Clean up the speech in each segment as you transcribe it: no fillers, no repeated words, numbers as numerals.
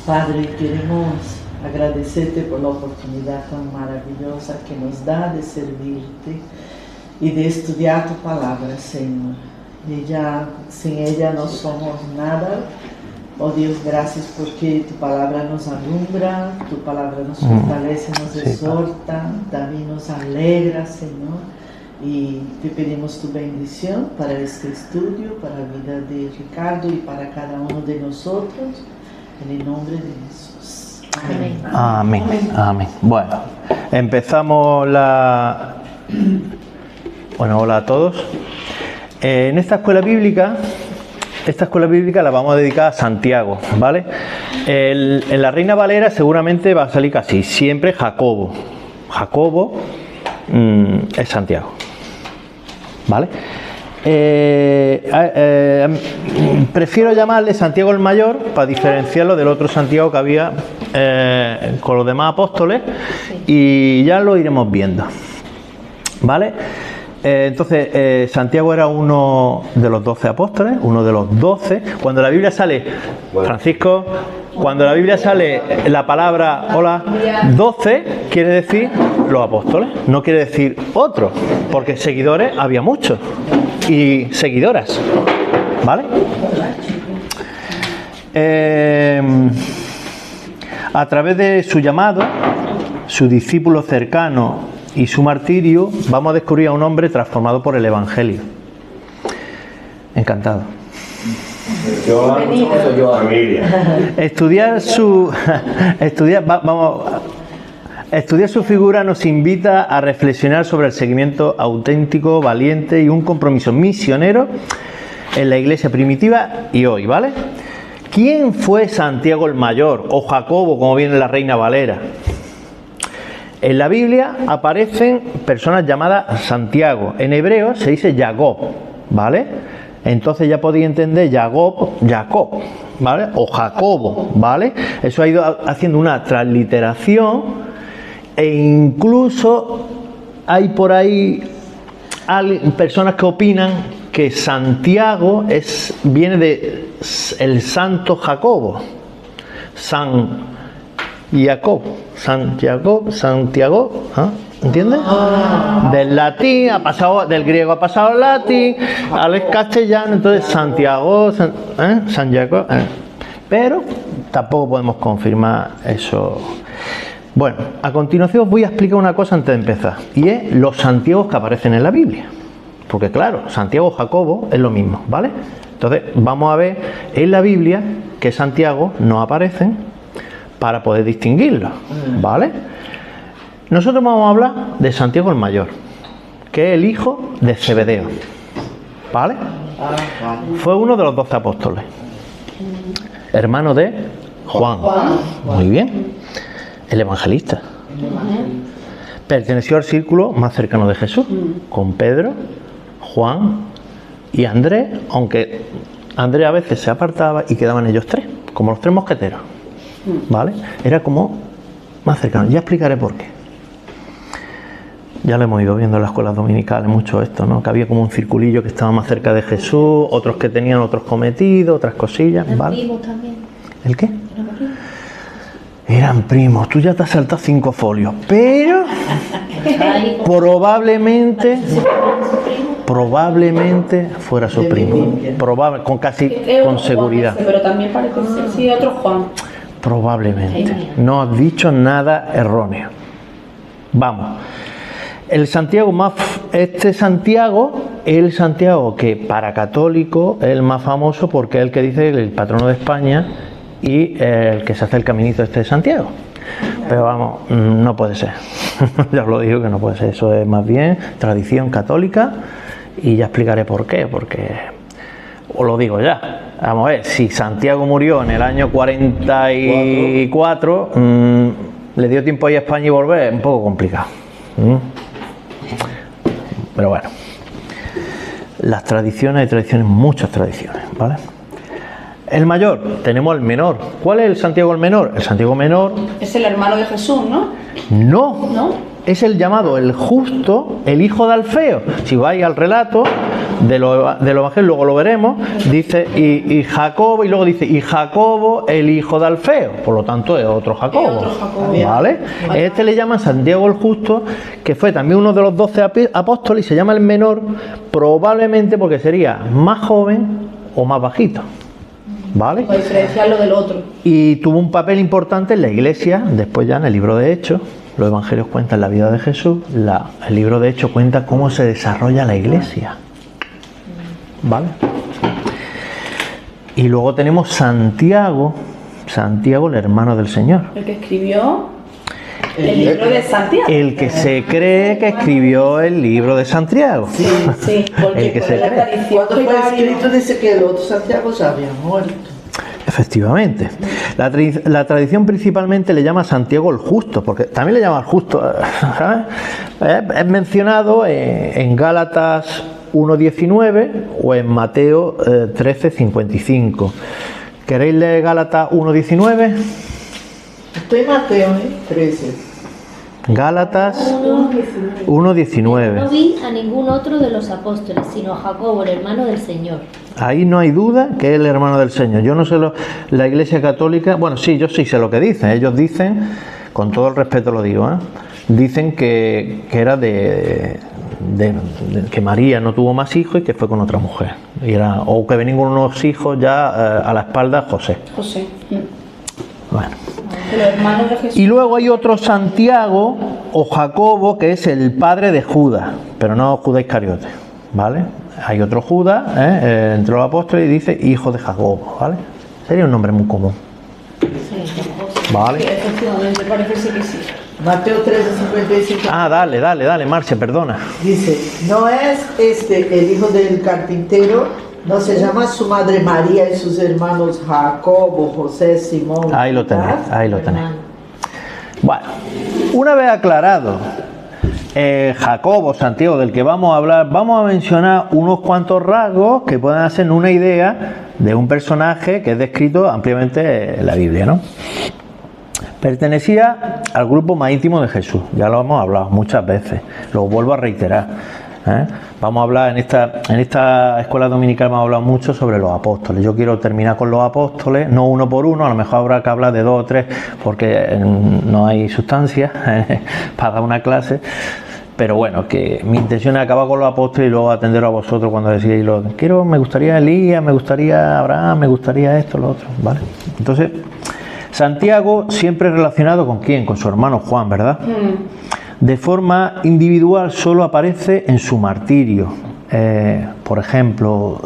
Padre, queremos agradecerte por la oportunidad tan maravillosa que nos da de servirte y de estudiar tu palabra, Señor. Sin ella no somos nada. Oh Dios, gracias porque tu palabra nos alumbra, tu palabra nos fortalece, nos exhorta, también nos alegra, Señor. Y te pedimos tu bendición para este estudio, para la vida de Ricardo y para cada uno de nosotros, en el nombre de Jesús. Amén. Amén. Amén. Bueno, empezamos la... Bueno, hola a todos. En esta escuela bíblica la vamos a dedicar a Santiago, ¿vale? En la Reina Valera seguramente va a salir casi siempre Jacobo. Jacobo es Santiago, ¿vale? Prefiero llamarle Santiago el Mayor para diferenciarlo del otro Santiago que había con los demás apóstoles, y ya lo iremos viendo, ¿vale? Entonces, Santiago era uno de los 12 apóstoles, uno de los 12. Cuando la Biblia sale, Francisco, cuando la Biblia sale la palabra, hola, 12, quiere decir los apóstoles, no quiere decir otros, porque seguidores había muchos, y seguidoras, ¿vale? A través de su llamado, su discípulo cercano y su martirio, vamos a descubrir a un hombre transformado por el Evangelio. Encantado. Estudiar su figura nos invita a reflexionar sobre el seguimiento auténtico, valiente y un compromiso misionero en la iglesia primitiva y hoy, ¿vale? ¿Quién fue Santiago el Mayor o Jacobo, como viene en la Reina Valera? En la Biblia aparecen personas llamadas Santiago. En hebreo se dice Jacob, ¿vale? Entonces ya podéis entender Jacob, ¿vale? O Jacobo, ¿vale? Eso ha ido haciendo una transliteración, e incluso hay por ahí personas que opinan que Santiago viene de el santo Jacobo, Santiago, ¿eh? ¿Entiendes? Del latín del griego ha pasado al latín, al castellano, entonces Santiago, Santiago, pero tampoco podemos confirmar eso. Bueno, a continuación os voy a explicar una cosa antes de empezar, y es los Santiagos que aparecen en la Biblia, porque claro, Santiago y Jacobo es lo mismo, ¿vale? Entonces vamos a ver en la Biblia que Santiago no aparecen para poder distinguirlo, ¿vale? Nosotros vamos a hablar de Santiago el Mayor, que es el hijo de Zebedeo, ¿vale? Fue uno de los 12 apóstoles, hermano de Juan. Muy bien. El evangelista. Perteneció al círculo más cercano de Jesús, con Pedro, Juan y Andrés, aunque Andrés a veces se apartaba y quedaban ellos tres, como los tres mosqueteros, ¿vale? Era como más cercano. Ya explicaré por qué. Ya lo hemos ido viendo en las escuelas dominicales mucho esto, ¿no? Que había como un circulillo que estaba más cerca de Jesús, otros que tenían otros cometidos, otras cosillas, ¿vale? Primos también. ¿El qué? Eran primos. Tú ya te has saltado 5 folios, pero probablemente fuera su primo. Con seguridad. Pero también parece ser, sí, otro Juan. Probablemente. No has dicho nada erróneo. Vamos. El Santiago este Santiago es el Santiago que para católico es el más famoso, porque es el que dice el patrono de España y el que se hace el caminito este de Santiago. Pero vamos, no puede ser. Ya os lo digo que no puede ser. Eso es más bien tradición católica, y ya explicaré por qué, porque os lo digo ya. Vamos a ver, si Santiago murió en el año 44, le dio tiempo a ir a España y volver, un poco complicado. Pero bueno, las tradiciones, hay tradiciones, muchas tradiciones, ¿vale? El mayor, tenemos el menor. ¿Cuál es el Santiago el menor? El Santiago menor es el hermano de Jesús, ¿no? No, es el llamado el justo, el hijo de Alfeo. Si vais al relato, de los evangelios, luego lo veremos, dice y Jacobo, y luego dice y Jacobo el hijo de Alfeo, por lo tanto es otro Jacobo, ¿vale? Este le llaman Santiago el Justo, que fue también uno de los 12 apóstoles y se llama el menor, probablemente porque sería más joven o más bajito, ¿vale? Para diferenciarlo del otro. Y tuvo un papel importante en la iglesia, después ya en el libro de Hechos. Los evangelios cuentan la vida de Jesús, el libro de Hechos cuenta cómo se desarrolla la iglesia, ¿vale? Y luego tenemos Santiago, el hermano del Señor. El que escribió el libro de Santiago. El que se cree que escribió el libro de Santiago. Sí, porque el que se la cree. tradición Cuando fue escrito dice que el otro Santiago ya había muerto. Efectivamente. La tradición principalmente le llama Santiago el Justo, porque también le llama el Justo, ¿sabes? Es mencionado en Gálatas 1.19 o en Mateo 13.55. ¿Queréis leer Gálatas 1.19? Estoy en Mateo 13. Gálatas 1.19. No vi a ningún otro de los apóstoles, sino a Jacobo, el hermano del Señor. Ahí no hay duda que es el hermano del Señor. Yo no sé la Iglesia Católica, bueno, sí, yo sí sé lo que dicen. Ellos dicen, con todo el respeto lo digo, dicen que era que María no tuvo más hijos y que fue con otra mujer. O que venían con unos hijos ya a la espalda José. Bueno. Los hermanos de Jesús. Y luego hay otro Santiago o Jacobo que es el padre de Judas, pero no Judas Iscariote, ¿vale? Hay otro Judas entre los apóstoles y dice hijo de Jacobo, ¿vale? Sería un nombre muy común. ¿Vale? Sí, efectivamente, parece ser que sí. Mateo 13:55. Ah, dale, Marcia, perdona. Dice, ¿no es este el hijo del carpintero? ¿No se llama su madre María y sus hermanos Jacobo, José, Simón? Ahí lo tenéis. Bueno, una vez aclarado Jacobo, Santiago, del que vamos a hablar, vamos a mencionar unos cuantos rasgos que pueden hacer una idea de un personaje que es descrito ampliamente en la Biblia, ¿no? Pertenecía al grupo más íntimo de Jesús, ya lo hemos hablado muchas veces, lo vuelvo a reiterar. Vamos a hablar en esta escuela dominical, hemos hablado mucho sobre los apóstoles. Yo quiero terminar con los apóstoles, no uno por uno, a lo mejor habrá que hablar de 2 o 3 porque no hay sustancia para dar una clase, pero bueno, que mi intención es acabar con los apóstoles y luego atender a vosotros cuando decís me gustaría Elías, me gustaría Abraham, me gustaría esto, lo otro, ¿vale? Entonces, Santiago siempre relacionado con ¿quién? Con su hermano Juan, ¿verdad? De forma individual solo aparece en su martirio. Por ejemplo,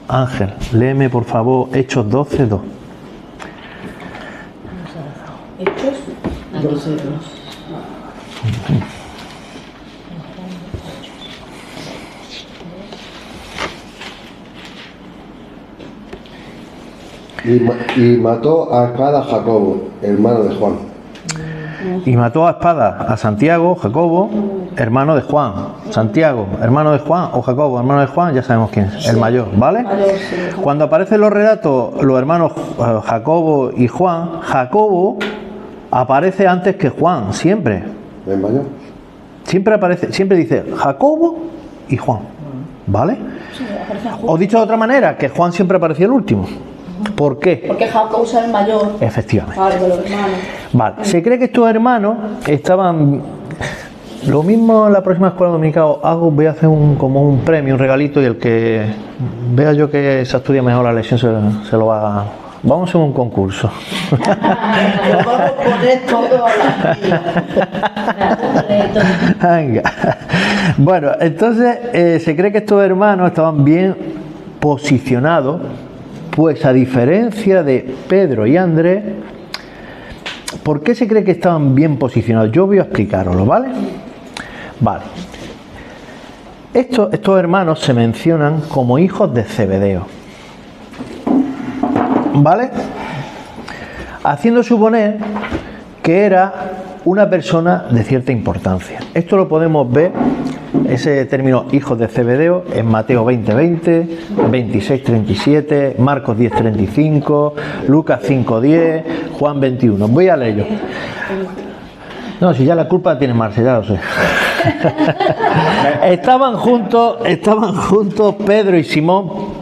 Ángel, léeme por favor Hechos 12:2. Hechos 12:2. Y mató a espada a Jacobo, hermano de Juan. Y mató a espada a Santiago, Jacobo, hermano de Juan. Santiago, hermano de Juan, o Jacobo, hermano de Juan, ya sabemos quién es, el mayor, ¿vale? Cuando aparecen los relatos, los hermanos Jacobo y Juan, Jacobo aparece antes que Juan, siempre. ¿El mayor? Siempre aparece, siempre dice Jacobo y Juan, ¿vale? O dicho de otra manera, que Juan siempre aparecía el último. ¿Por qué? Porque Jacobo es el mayor. Efectivamente. Claro, de los hermanos. Vale. Se cree que estos hermanos estaban. Lo mismo en la próxima escuela dominical voy a hacer como un premio, un regalito, y el que vea yo que se estudia mejor la lección se lo va a. Vamos a hacer un concurso. Lo vamos a poner todo a la Venga. Bueno, entonces se cree que estos hermanos estaban bien posicionados, pues a diferencia de Pedro y Andrés. ¿Por qué se cree que estaban bien posicionados? Yo voy a explicaroslo, ¿vale? Vale. Estos hermanos se mencionan como hijos de Zebedeo, ¿vale? Haciendo suponer que era una persona de cierta importancia. Esto lo podemos ver, ese término hijos de Zebedeo, en Mateo 20:20, 26:37, Marcos 10:35, Lucas 5:10, Juan 21. Voy a leerlo. No, si ya la culpa tiene Marce, ya lo sé. estaban juntos Pedro y Simón.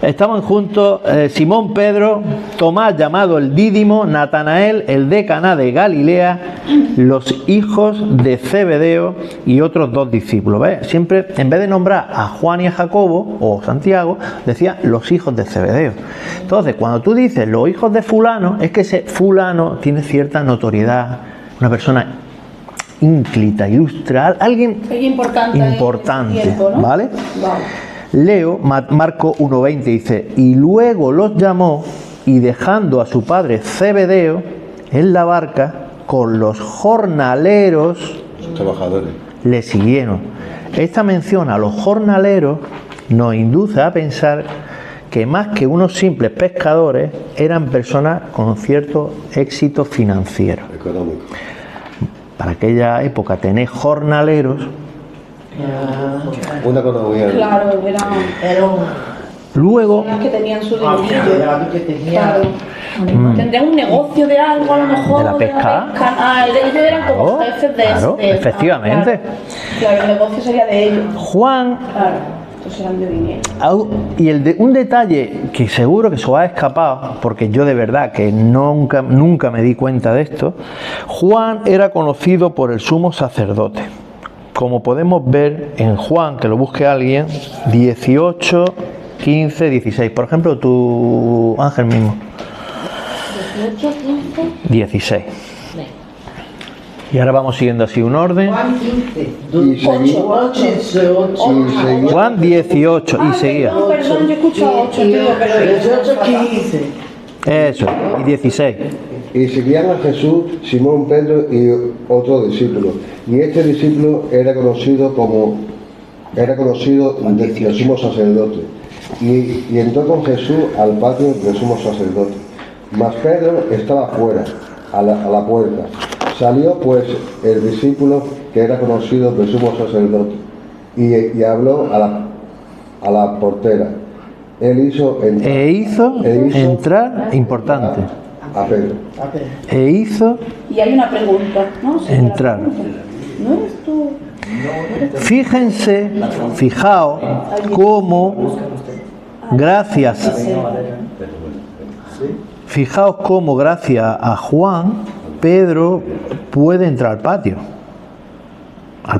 Estaban juntos Simón Pedro, Tomás llamado el Dídimo, Natanael, el de Caná de Galilea, los hijos de Zebedeo y otros 2 discípulos. ¿Ves? Siempre, en vez de nombrar a Juan y a Jacobo o Santiago, decía los hijos de Zebedeo. Entonces, cuando tú dices los hijos de fulano, es que ese fulano tiene cierta notoriedad, una persona ínclita, ilustra, alguien importante, tiempo, ¿no? ¿vale? Vale. Leo Marco 1:20, dice, y luego los llamó y dejando a su padre Zebedeo en la barca con los jornaleros, Los trabajadores. le siguieron. Esta mención a los jornaleros nos induce a pensar que más que unos simples pescadores eran personas con cierto éxito financiero. Económico. Para aquella época tener jornaleros Una economía. Claro, Era un luego que tenían su dinerillo. Claro, que tenía Claro. Tendrían un negocio de algo a lo mejor. ¿De la pesca? Ellos eran como Claro, jefes de claro, ese. efectivamente. Claro, el negocio sería de ellos. Juan. Claro, entonces eran de dinero. Y un detalle que seguro que se os ha escapado, porque yo de verdad que nunca me di cuenta de esto, Juan era conocido por el sumo sacerdote. Como podemos ver en Juan, que lo busque alguien, 18, 15, 16. Por ejemplo, tu Ángel mismo. 18, 15. 16. Venga. Y ahora vamos siguiendo así un orden. Juan 15, Y seguí- 8, y seguí- Juan 18 y seguía. Perdón, yo escucho 8, pero 18, 15. Eso, y 16. Y seguían a Jesús, Simón Pedro y otro discípulo. Y este discípulo era conocido del sumo sacerdote. Y entró con Jesús al patio del sumo sacerdote. Mas Pedro estaba fuera, a la puerta. Salió pues el discípulo que era conocido del sumo sacerdote y habló a la portera. Él hizo Entrar, importante. a Pedro. A ver, E hizo Y hay una pregunta, ¿no? Sí, entrar. ¿No eres tú? Fijaos cómo, fijaos cómo gracias a Juan, Pedro puede entrar al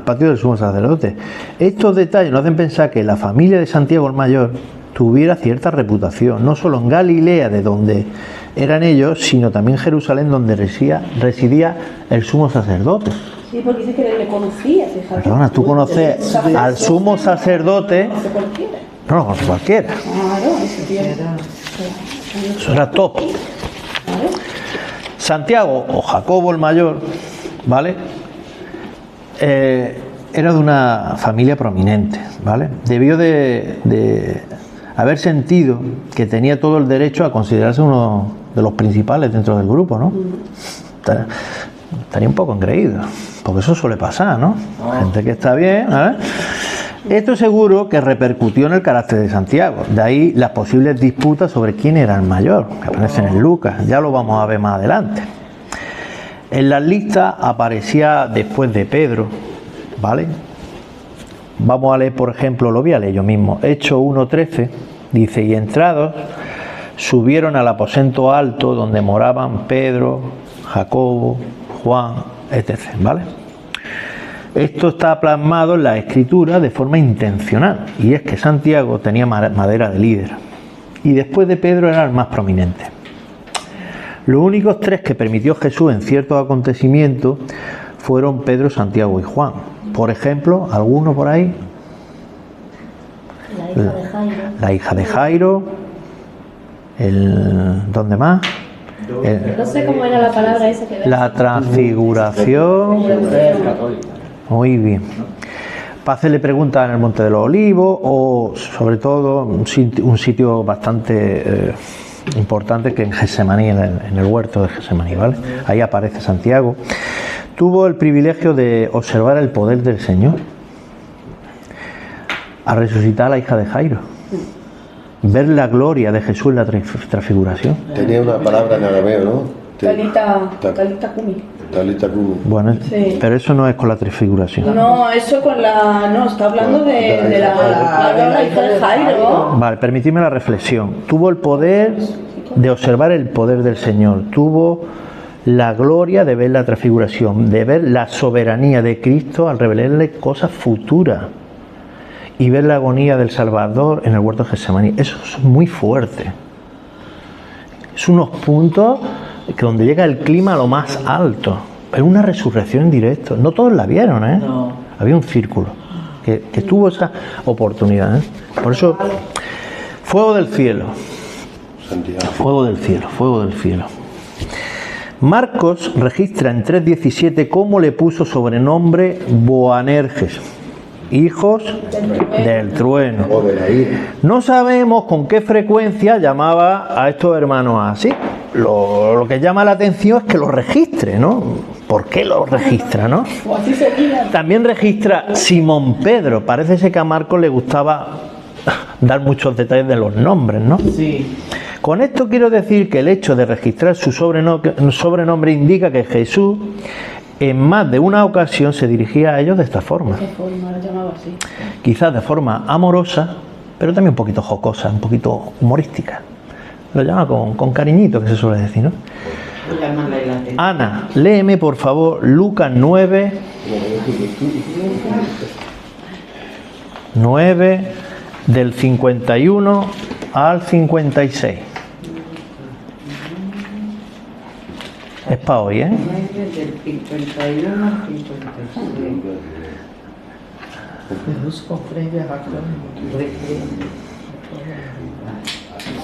patio del sumo sacerdote. Estos detalles nos hacen pensar que la familia de Santiago el Mayor tuviera cierta reputación, no solo en Galilea, de donde eran ellos, sino también en Jerusalén, donde residía el sumo sacerdote. Sí, porque dice que le conocía, fíjate. Perdona, tú conoces al sumo sacerdote, No sé cualquiera. no lo conoce cualquiera, Claro, ese tío. eso era top. Claro. Santiago o Jacobo el Mayor, ¿vale? Era de una familia prominente, ¿vale? Debió de haber sentido que tenía todo el derecho a considerarse uno de los principales dentro del grupo, ¿no? Estaría un poco engreído, porque eso suele pasar, ¿no? Gente que está bien, ¿eh? Esto seguro que repercutió en el carácter de Santiago, de ahí las posibles disputas sobre quién era el mayor, que aparecen en Lucas, ya lo vamos a ver más adelante. En las listas aparecía después de Pedro, ¿vale? Vamos a leer, por ejemplo, lo voy a leer yo mismo, Hechos 1:13, dice, y entrados subieron al aposento alto donde moraban Pedro, Jacobo, Juan, etc., ¿vale? Esto está plasmado en la escritura de forma intencional, y es que Santiago tenía madera de líder, y después de Pedro era el más prominente. Los únicos 3 que permitió Jesús en ciertos acontecimientos fueron Pedro, Santiago y Juan. Por ejemplo, ¿alguno por ahí? La hija de Jairo. La hija de Jairo, ¿dónde más? No sé cómo era la palabra esa que ves. La transfiguración. Muy bien. Para hacerle preguntas en el Monte de los Olivos o sobre todo un sitio bastante importante que en Getsemaní, en el huerto de Getsemaní, ¿vale? Ahí aparece Santiago. Tuvo el privilegio de observar el poder del Señor a resucitar a la hija de Jairo, ver la gloria de Jesús en la transfiguración. Tenía una palabra en arameo, ¿no? Talita Kumi. Talita Kumi. Bueno, Sí. pero eso no es con la transfiguración. No, eso con la... No, está hablando de la hija de Jairo. Vale, permitidme la reflexión. Tuvo el poder de observar el poder del Señor. Tuvo la gloria de ver la transfiguración, de ver la soberanía de Cristo al revelarle cosas futuras y ver la agonía del Salvador en el huerto de Getsemaní. Eso es muy fuerte. Es unos puntos que donde llega el clima a lo más alto. Es una resurrección en directo. No todos la vieron, ¿eh? No. Había un círculo que tuvo esa oportunidad, ¿eh? Por eso, fuego del cielo. Santiago. Fuego del cielo, fuego del cielo. Marcos registra en 3:17 cómo le puso sobrenombre Boanerges, hijos del trueno. O de la ira. No sabemos con qué frecuencia llamaba a estos hermanos así. Lo que llama la atención es que lo registre, ¿no? ¿Por qué lo registra, no? O así sería. También registra Simón Pedro. Parece ser que a Marcos le gustaba dar muchos detalles de los nombres, ¿no? Sí. Con esto quiero decir que el hecho de registrar su sobrenombre indica que Jesús en más de una ocasión se dirigía a ellos de esta forma. ¿Qué forma lo llamaba así? Quizás de forma amorosa, pero también un poquito jocosa, un poquito humorística. Lo llama con cariñito, que se suele decir, ¿no? Ana, léeme por favor Lucas 9, 9 del 51 al 56. Es para hoy, ¿eh? Del 51 al 56. Jesús comprende a Jacob.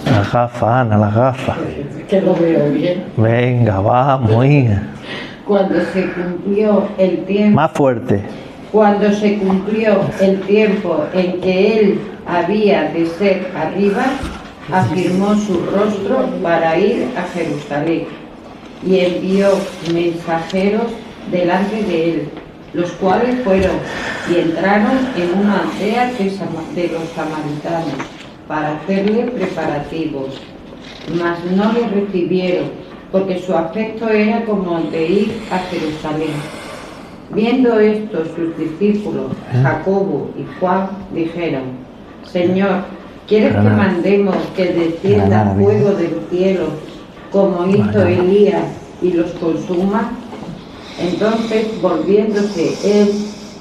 La gafa, Ana, la gafa. Que lo veo bien. Venga, vamos, hija. Cuando se cumplió el tiempo. Más fuerte. Cuando se cumplió el tiempo en que él había de ser arriba, afirmó su rostro para ir a Jerusalén y envió mensajeros delante de él, los cuales fueron y entraron en una aldea de los samaritanos para hacerle preparativos, mas no le recibieron, porque su aspecto era como el de ir a Jerusalén. Viendo esto, sus discípulos, Jacobo y Juan, dijeron: Señor, ¿quieres que mandemos que descienda fuego del cielo, como hizo Elías, y los consuma? Entonces, volviéndose él,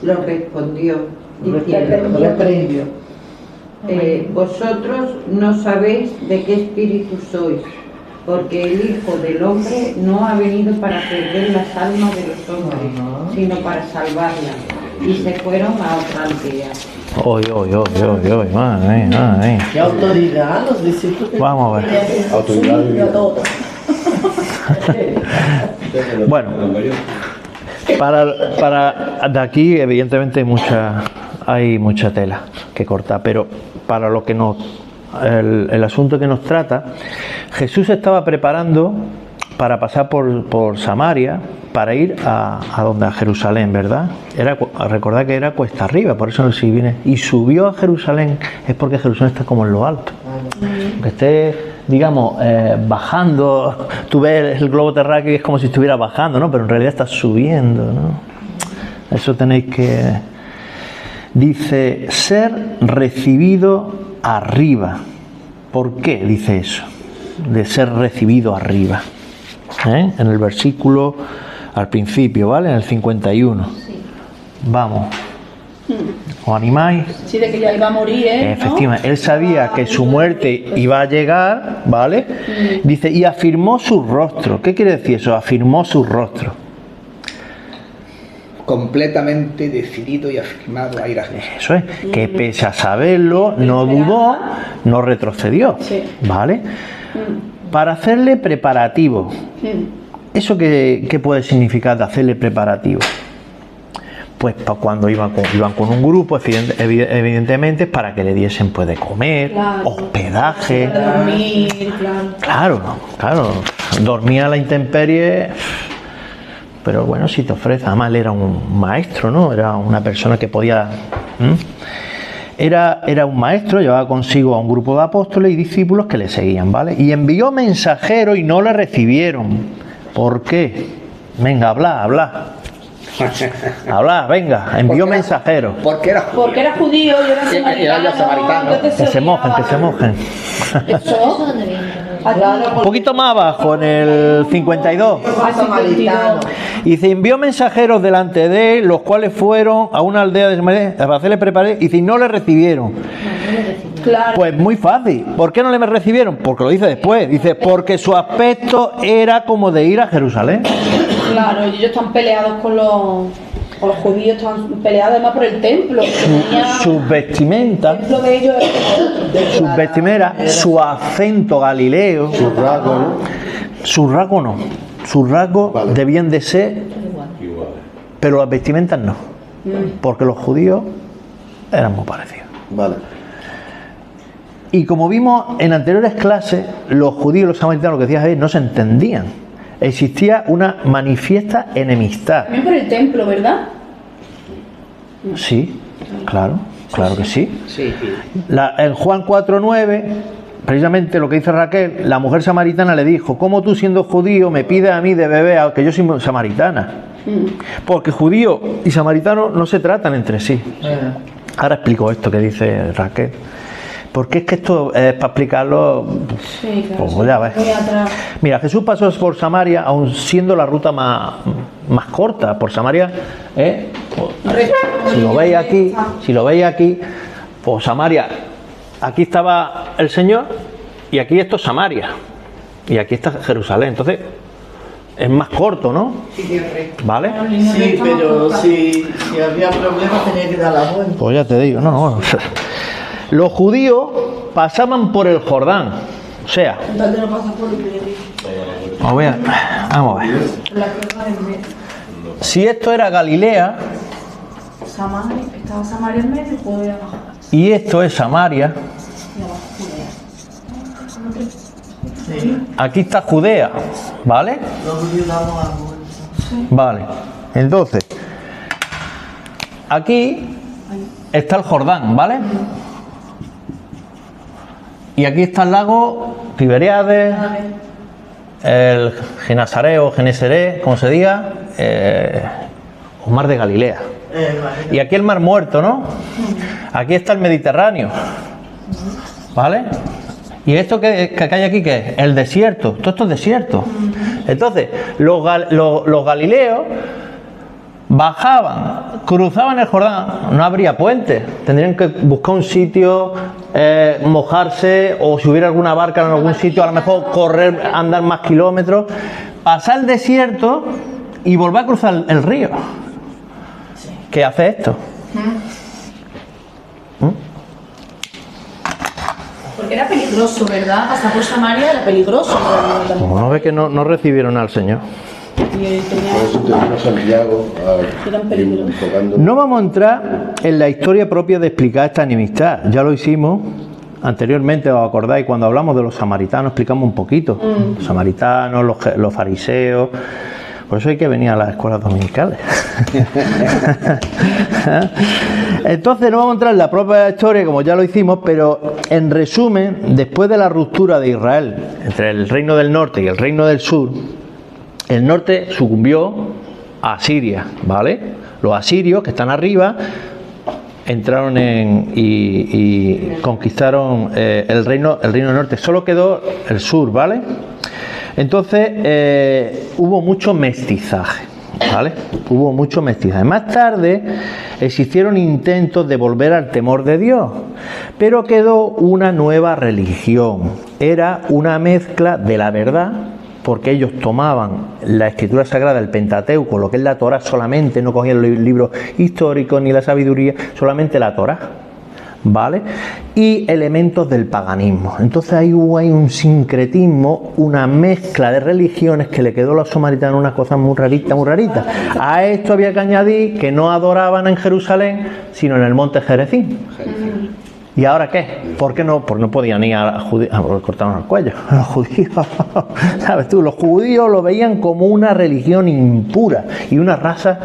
los respondió, diciendo: Reprendió. vosotros no sabéis de qué espíritu sois, porque el Hijo del Hombre no ha venido para perder las almas de los hombres, sino para salvarlas. Y se fueron a otra aldea. Hoy, madre. ¿Qué autoridad los discípulos? Vamos a ver. Autoridad divina. Bueno, para de aquí evidentemente hay mucha tela que cortar, pero para lo que el asunto que nos trata, Jesús estaba preparando para pasar por Samaria para ir a Jerusalén, ¿verdad? Recordad que era cuesta arriba, por eso si viene y subió a Jerusalén es porque Jerusalén está como en lo alto. Aunque esté, digamos, bajando, tú ves el globo terráqueo y es como si estuviera bajando, ¿no? Pero en realidad está subiendo, ¿no? Eso tenéis que... Dice, ser recibido arriba. ¿Por qué dice eso? De ser recibido arriba. En el versículo al principio, ¿vale? En el 51. Sí. Vamos. ¿Os animáis? Sí, de que ya iba a morir, ¿no? Efectivamente, él sabía que su muerte iba a llegar, ¿vale? Dice, y afirmó su rostro. ¿Qué quiere decir eso? Afirmó su rostro. Completamente decidido y afirmado a ir a Jesús. Eso es, que pese a saberlo, no dudó, no retrocedió, Sí. ¿vale? Para hacerle preparativo. ¿Eso qué puede significar de hacerle preparativo? Pues cuando iban con un grupo, evidentemente es para que le diesen pues de comer, Claro. hospedaje. Para dormir, claro. Claro, dormía a la intemperie, pero bueno, si te ofrece, además él era un maestro, ¿no? Era una persona que podía... Era un maestro, llevaba consigo a un grupo de apóstoles y discípulos que le seguían, ¿vale? Y envió mensajeros y no le recibieron. ¿Por qué? Venga, habla. Habla, venga, envió mensajeros. Porque era judío. Porque era judío y era Era samaritano. entonces Que se mojen, que se mojen. ¿Eso dónde viene? Un poquito más abajo, en el 52. Samaritano. Y se envió mensajeros delante de él, los cuales fueron a una aldea de Samaria, a hacerle preparar, y si no le recibieron. Claro. Pues muy fácil. ¿Por qué no le recibieron? Porque lo dice después. Dice, porque su aspecto era como de ir a Jerusalén. Claro, y ellos están peleados con los judíos, están peleados además por el templo. Su vestimenta, El templo de ellos es su vestimenta, su acento galileo, Su rasgo, ¿no? su rasgo no. Sus rasgos Vale. debían de ser, pero las vestimentas no. Porque los judíos eran muy parecidos. Vale. Y como vimos en anteriores clases, los judíos y los samaritanos, lo que decía Javier, no se entendían. Existía una manifiesta enemistad. también por el templo, ¿verdad? Sí, claro que sí. Sí, sí. En Juan 4:9, precisamente lo que dice Raquel, la mujer samaritana le dijo, ¿cómo tú siendo judío me pides a mí de beber aunque yo soy samaritana? Porque judío y samaritano no se tratan entre sí. Ahora explico esto que dice Raquel. Porque es que esto es para explicarlo, Sí, claro. pues ya ves. Muy atrás. Mira, Jesús pasó por Samaria, aun siendo la ruta más corta. Por Samaria, si lo veis aquí, pues Samaria, aquí estaba el Señor y aquí esto es Samaria y aquí está Jerusalén. Entonces, es más corto, ¿no? ¿Vale? Sí, pero si había problemas tenía que dar la vuelta. Pues ya te digo, no. Los judíos pasaban por el Jordán, o sea, Entonces no pasa por el medio. vamos a ver. La tierra en medio. Si esto era Galilea Samaria, estaba Samaria en medio y Judea abajo. y esto es Samaria, Y abajo Judea. Sí, aquí está Judea, ¿vale? los judíos damos la vuelta. Vale. Entonces, aquí está el Jordán, ¿vale? Y aquí está el lago Tiberíades, el Genasaret o Geneseré, como se diga, o mar de Galilea. Vale. Y aquí el mar muerto, ¿no? Aquí está el Mediterráneo, ¿vale? Y esto que hay aquí, ¿qué es? El desierto. Todo esto es desierto. Entonces, los galileos bajaban, cruzaban el Jordán, no habría puentes, tendrían que buscar un sitio, mojarse, o si hubiera alguna barca en algún sitio, a lo mejor correr, andar más kilómetros, pasar el desierto y volver a cruzar el río. ¿Qué hace esto? Porque era peligroso, ¿verdad? Pasar por Samaria era peligroso. Como no ve que no recibieron al Señor. Y tenía... Por eso te vino Santiago Eran peligrosos. enfocando. No vamos a entrar en la historia propia de explicar esta enemistad. Ya lo hicimos anteriormente, os acordáis, cuando hablamos de los samaritanos, explicamos un poquito. Los samaritanos, los fariseos. Por eso hay que venir a las escuelas dominicales. Entonces no vamos a entrar en la propia historia, como ya lo hicimos, pero en resumen, después de la ruptura de Israel entre el reino del norte y el reino del sur, el norte sucumbió a Siria, ¿vale? Los asirios, que están arriba, entraron y conquistaron el reino del norte. Solo quedó el sur, ¿vale? Entonces hubo mucho mestizaje, ¿vale? Hubo mucho mestizaje. Más tarde existieron intentos de volver al temor de Dios, pero quedó una nueva religión. Era una mezcla de la verdad, porque ellos tomaban la escritura sagrada, el Pentateuco, lo que es la Torá solamente, no cogían los libros históricos ni la sabiduría, solamente la Torá, ¿vale? Y elementos del paganismo. Entonces ahí hubo un sincretismo, una mezcla de religiones que le quedó a los samaritanos una cosa muy rarita, muy rarita. A esto había que añadir que no adoraban en Jerusalén, sino en el monte Gerizim. ¿Y ahora qué? ¿Por qué no? Porque no podían ir a judíos, cortaron el cuello. Los judíos, ¿sabes tú? Los judíos lo veían como una religión impura y una raza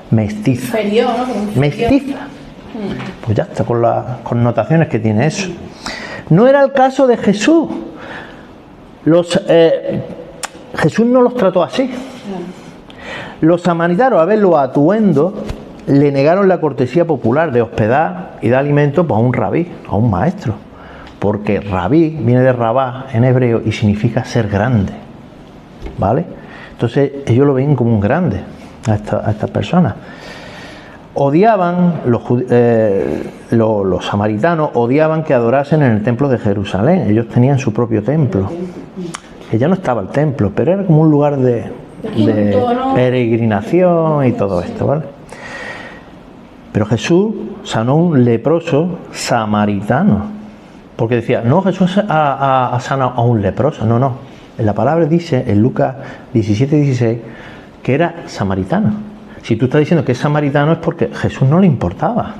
mestiza. Inferior, ¿no? Como inferior. Mestiza. Pues ya está, con las connotaciones que tiene eso. No era el caso de Jesús. Jesús no los trató así. Los samaritanos, a ver los atuendos, le negaron la cortesía popular de hospedar y dar alimento pues, a un rabí, a un maestro. Porque rabí viene de rabá en hebreo y significa ser grande. ¿Vale? Entonces ellos lo ven como un grande a estas personas. Odiaban, los samaritanos odiaban que adorasen en el templo de Jerusalén. Ellos tenían su propio templo. Que ya no estaba el templo, pero era como un lugar de peregrinación y todo esto, ¿vale? Pero Jesús sanó un leproso samaritano. Porque decía, no, Jesús ha sanado a un leproso. No, no. La palabra dice en Lucas 17:16 que era samaritano. Si tú estás diciendo que es samaritano es porque Jesús no le importaba,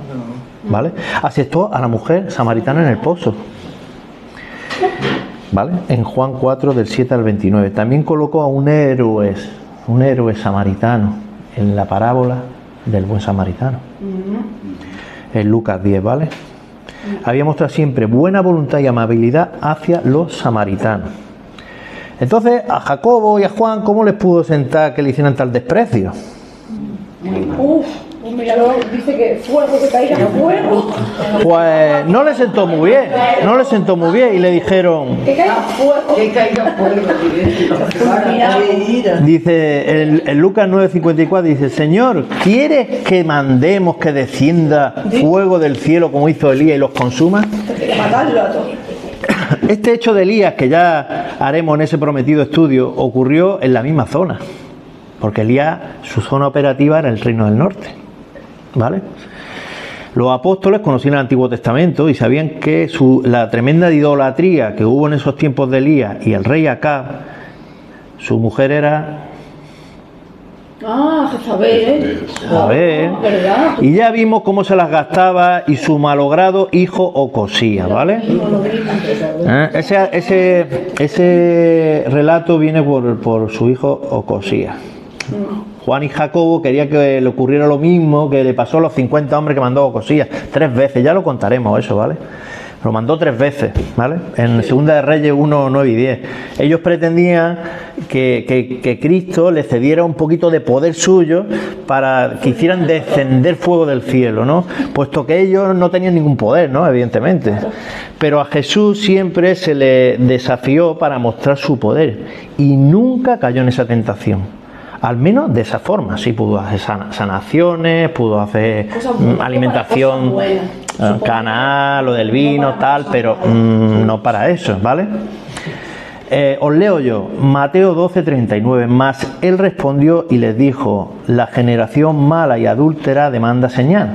¿vale? Aceptó a la mujer samaritana en el pozo, ¿vale? En Juan 4 del 7 al 29. También colocó a un héroe samaritano en la parábola del buen samaritano. En Lucas 10, ¿vale? Había mostrado siempre buena voluntad y amabilidad hacia los samaritanos. Entonces, a Jacobo y a Juan, ¿cómo les pudo sentar que le hicieran tal desprecio? Pues míralo, dice que fuego, que caiga fuego. Pues no le sentó muy bien, y le dijeron, Que caiga fuego. Que caiga fuego. dice en Lucas 9:54, dice, Señor, ¿quieres que mandemos que descienda fuego del cielo como hizo Elías y los consuma? Quería matarlo a todos. Este hecho de Elías, que ya haremos en ese prometido estudio, ocurrió en la misma zona, porque Elías, su zona operativa era el Reino del Norte, ¿vale? Los apóstoles conocían el Antiguo Testamento y sabían que la tremenda idolatría que hubo en esos tiempos de Elías y el rey Acab, su mujer era Jezabel. ¿Verdad? Y ya vimos cómo se las gastaba y su malogrado hijo Ocosías, ¿vale? Ese relato viene por su hijo Ocosías. Juan y Jacobo quería que le ocurriera lo mismo que le pasó a los 50 hombres que mandó Ocosías 3 veces, ya lo contaremos eso, ¿vale? Lo mandó 3 veces, ¿vale? En Segunda de Reyes 1, 9 y 10. Ellos pretendían que Cristo les cediera un poquito de poder suyo para que hicieran descender fuego del cielo, ¿no? Puesto que ellos no tenían ningún poder, ¿no? Evidentemente. Pero a Jesús siempre se le desafió para mostrar su poder y nunca cayó en esa tentación. Al menos de esa forma, sí pudo hacer sanaciones, pudo hacer alimentación, Canaán, lo del vino, tal, pero no para eso, ¿vale? Os leo yo, Mateo 12:39, mas él respondió y les dijo, la generación mala y adúltera demanda señal,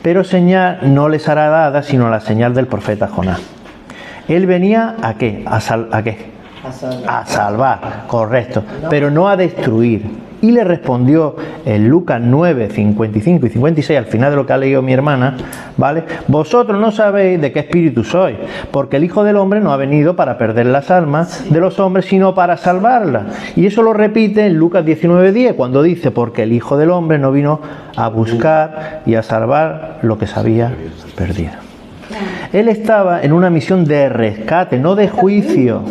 pero señal no les hará dada sino la señal del profeta Jonás. Él venía ¿a qué? ¿A qué? A salvar, correcto, pero no a destruir. Y le respondió en Lucas 9, 55 y 56, al final de lo que ha leído mi hermana, ¿vale? Vosotros no sabéis de qué espíritu sois, porque el Hijo del Hombre no ha venido para perder las almas de los hombres, sino para salvarlas. Y eso lo repite en Lucas 19:10, cuando dice, porque el Hijo del Hombre no vino a buscar y a salvar lo que se había perdido. Él estaba en una misión de rescate, no de juicio,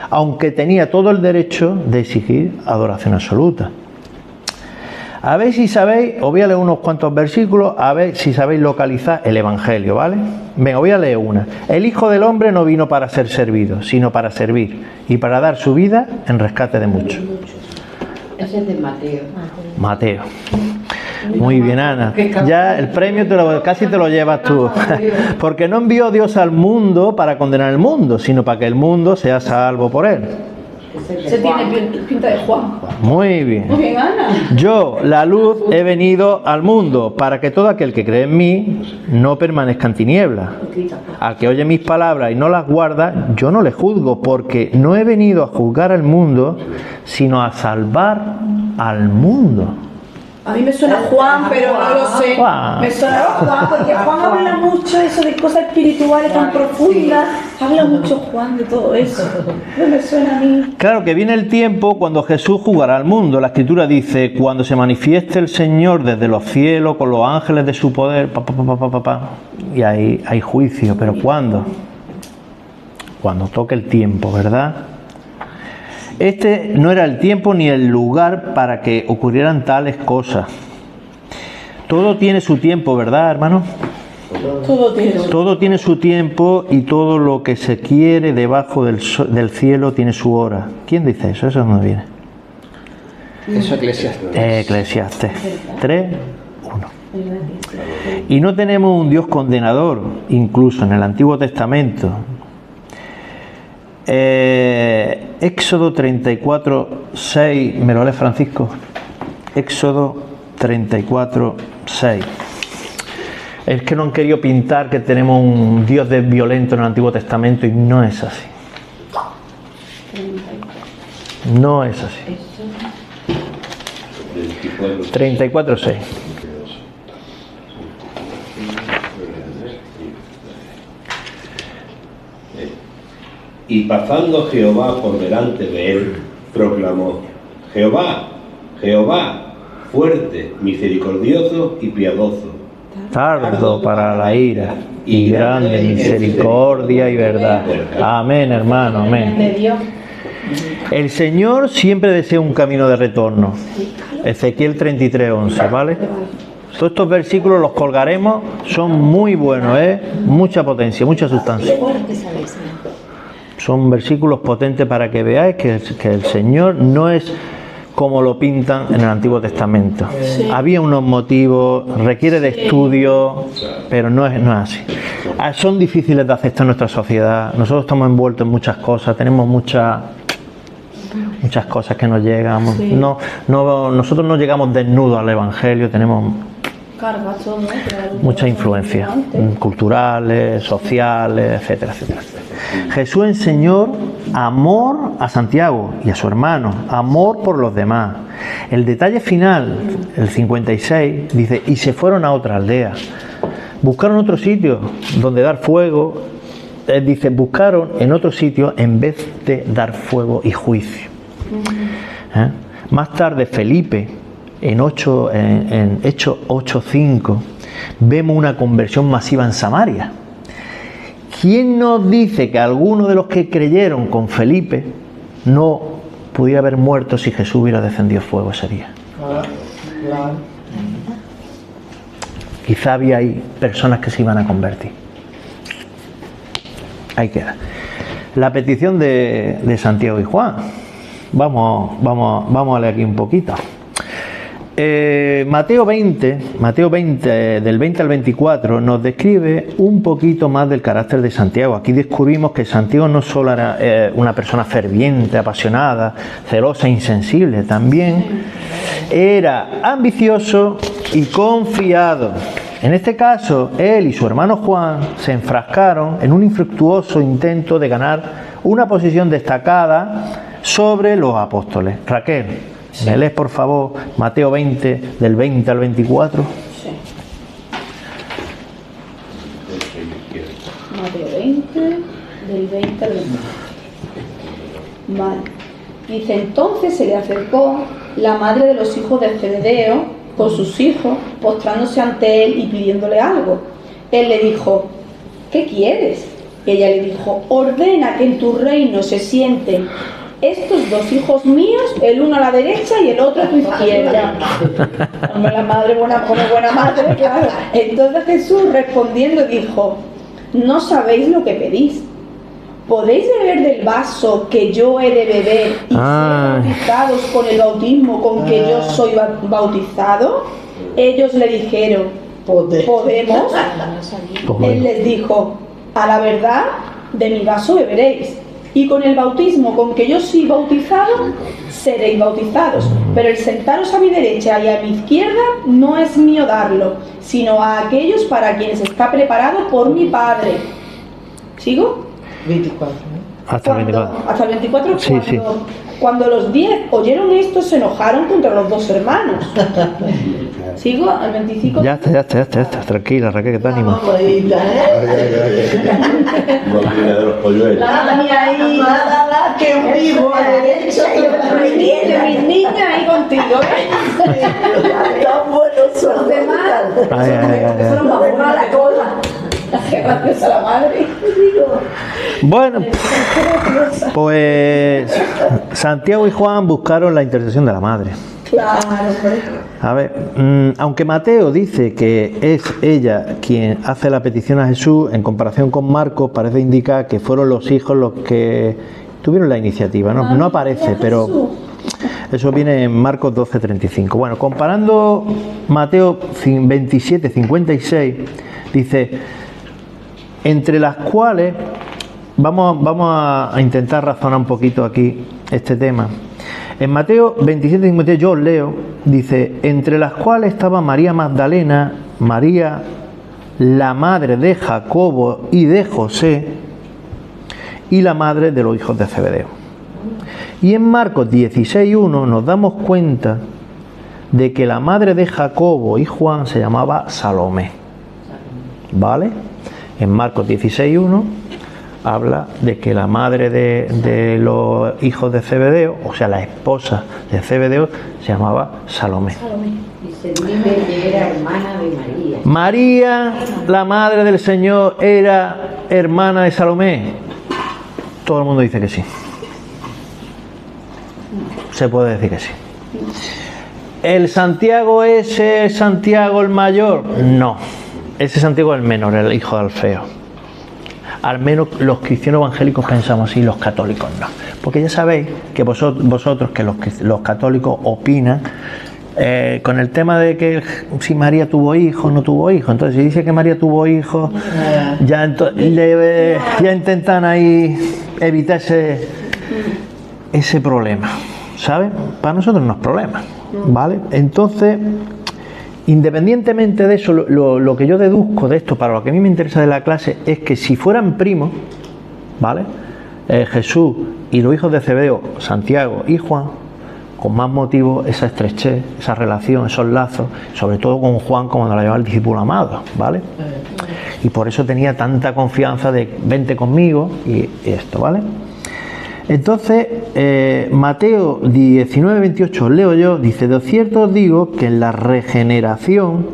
aunque tenía todo el derecho de exigir adoración absoluta. A ver si sabéis, os voy a leer unos cuantos versículos, a ver si sabéis localizar el Evangelio, ¿vale? Venga, voy a leer una. El Hijo del Hombre no vino para ser servido, sino para servir y para dar su vida en rescate de muchos. Ese es de Mateo. Mateo. Muy bien, Ana. Ya el premio casi te lo llevas tú. Porque no envió Dios al mundo para condenar el mundo, sino para que el mundo sea salvo por él. Se tiene pinta de Juan. Muy bien. Muy bien, Ana. Yo, la luz, he venido al mundo para que todo aquel que cree en mí no permanezca en tinieblas. Al que oye mis palabras y no las guarda, yo no le juzgo, porque no he venido a juzgar al mundo, sino a salvar al mundo. A mí me suena Juan, pero no lo sé. Juan. Me sonaba Juan, porque Juan habla mucho de eso, de cosas espirituales tan profundas. Habla mucho Juan de todo eso. No me suena a mí. Claro que viene el tiempo cuando Jesús juzgará al mundo. La Escritura dice, cuando se manifieste el Señor desde los cielos con los ángeles de su poder, y hay juicio. ¿Pero cuándo? Cuando toque el tiempo, ¿verdad? Este no era el tiempo ni el lugar para que ocurrieran tales cosas. Todo tiene su tiempo, ¿verdad, hermano? Todo tiene su tiempo y todo lo que se quiere debajo del cielo tiene su hora. ¿Quién dice eso? Eso no viene. Eso Eclesiastes. Eclesiastes 3, 1. Y no tenemos un Dios condenador, incluso en el Antiguo Testamento. Éxodo 34, 6, ¿me lo lee Francisco? Éxodo 34, 6. Es que no han querido pintar que tenemos un Dios violento en el Antiguo Testamento y no es así. No es así. 34, 6. Y pasando Jehová por delante de él, proclamó: Jehová, Jehová, fuerte, misericordioso y piadoso, Tardo para la ira y grande misericordia y verdad. Amén, hermano, amén. El Señor siempre desea un camino de retorno. Ezequiel 33, 11, ¿vale? Todos estos versículos los colgaremos, son muy buenos, mucha potencia, mucha sustancia. Son versículos potentes para que veáis que el Señor no es como lo pintan en el Antiguo Testamento. Sí. Había unos motivos, requiere de estudio, pero no es así. Son difíciles de aceptar en nuestra sociedad. Nosotros estamos envueltos en muchas cosas, tenemos muchas cosas que nos llegan. Sí. Nosotros no llegamos desnudos al Evangelio, tenemos mucha influencia culturales, sociales, etcétera, etcétera. Jesús enseñó amor a Santiago y a su hermano, amor por los demás. El detalle final, el 56, dice: y se fueron a otra aldea. Buscaron otro sitio donde dar fuego. Dice, buscaron en otro sitio en vez de dar fuego y juicio. Más tarde Felipe, en Hechos 8:5, vemos una conversión masiva en Samaria. ¿Quién nos dice que alguno de los que creyeron con Felipe no pudiera haber muerto si Jesús hubiera descendido fuego ese día? Quizá había ahí personas que se iban a convertir. Ahí queda. La petición de Santiago y Juan. Vamos a leer aquí un poquito. Mateo 20, del 20 al 24, nos describe un poquito más del carácter de Santiago. Aquí descubrimos que Santiago no solo era una persona ferviente, apasionada, celosa, insensible, también era ambicioso y confiado. En este caso, él y su hermano Juan se enfrascaron en un infructuoso intento de ganar una posición destacada sobre los apóstoles. Raquel, ¿me lees por favor Mateo 20, del 20 al 24? Sí. Mateo 20, del 20 al 24. Vale. Dice: entonces se le acercó la madre de los hijos de Zebedeo con sus hijos, postrándose ante él y pidiéndole algo. Él le dijo: ¿qué quieres? Y ella le dijo: ordena que en tu reino se sienten estos dos hijos míos, el uno a la derecha y el otro a tu izquierda. La madre buena, como buena madre, claro. Entonces Jesús respondiendo dijo: no sabéis lo que pedís. ¿Podéis beber del vaso que yo he de beber y ser bautizados con el bautismo con que yo soy bautizado? Ellos le dijeron: ¿podemos? Él les dijo: a la verdad, de mi vaso beberéis, y con el bautismo con que yo soy bautizado, seréis bautizados. Pero el sentaros a mi derecha y a mi izquierda no es mío darlo, sino a aquellos para quienes está preparado por mi Padre. ¿Sigo? 24, ¿no? Hasta el 24. Hasta el 24, sí, sí. Cuando los 10 oyeron esto, se enojaron contra los dos hermanos. ¿Sigo? Al 25. Ya está. Tranquila, Raquel, que te animo. Que vivo a la derecha y mis niñas ahí contigo. Tan buenos son. Los demás Ay. fueron más buenas la cola. Qué graciosa la madre. Bueno, pues Santiago y Juan buscaron la intercesión de la madre. Claro, A ver, aunque Mateo dice que es ella quien hace la petición a Jesús, en comparación con Marcos parece indicar que fueron los hijos los que tuvieron la iniciativa. No aparece, pero eso viene en Marcos 12:35. Bueno, comparando Mateo 27:56, dice, entre las cuales, vamos a intentar razonar un poquito aquí este tema. En Mateo 27:56 yo os leo, dice, entre las cuales estaba María Magdalena, María, la madre de Jacobo y de José, y la madre de los hijos de Zebedeo. Y en Marcos 16:1 nos damos cuenta de que la madre de Jacobo y Juan se llamaba Salomé. ¿Vale? En Marcos 16:1 habla de que la madre de los hijos de Zebedeo, o sea, la esposa de Zebedeo, se llamaba Salomé. Y se dice que era hermana de María. María, la madre del Señor, era hermana de Salomé. Todo el mundo dice que sí. Se puede decir que sí. ¿El Santiago ese es Santiago el mayor? No. Ese Santiago es el menor, el hijo de Alfeo. Al menos los cristianos evangélicos pensamos así, los católicos no. Porque ya sabéis que vosotros que los católicos opinan con el tema de que si María tuvo hijos o no tuvo hijos. Entonces, si dice que María tuvo hijos, ya intentan ahí evitar ese problema. ¿Sabes? Para nosotros no es problema. ¿Vale? Entonces, independientemente de eso, lo que yo deduzco de esto, para lo que a mí me interesa de la clase, es que si fueran primos, ¿vale? Jesús y los hijos de Zebedeo, Santiago y Juan, con más motivo esa estrechez, esa relación, esos lazos, sobre todo con Juan, como nos la llamaba el discípulo amado, ¿vale? Y por eso tenía tanta confianza de vente conmigo y esto, ¿vale? Entonces, Mateo 19:28, leo yo, dice, de cierto os digo que en la regeneración,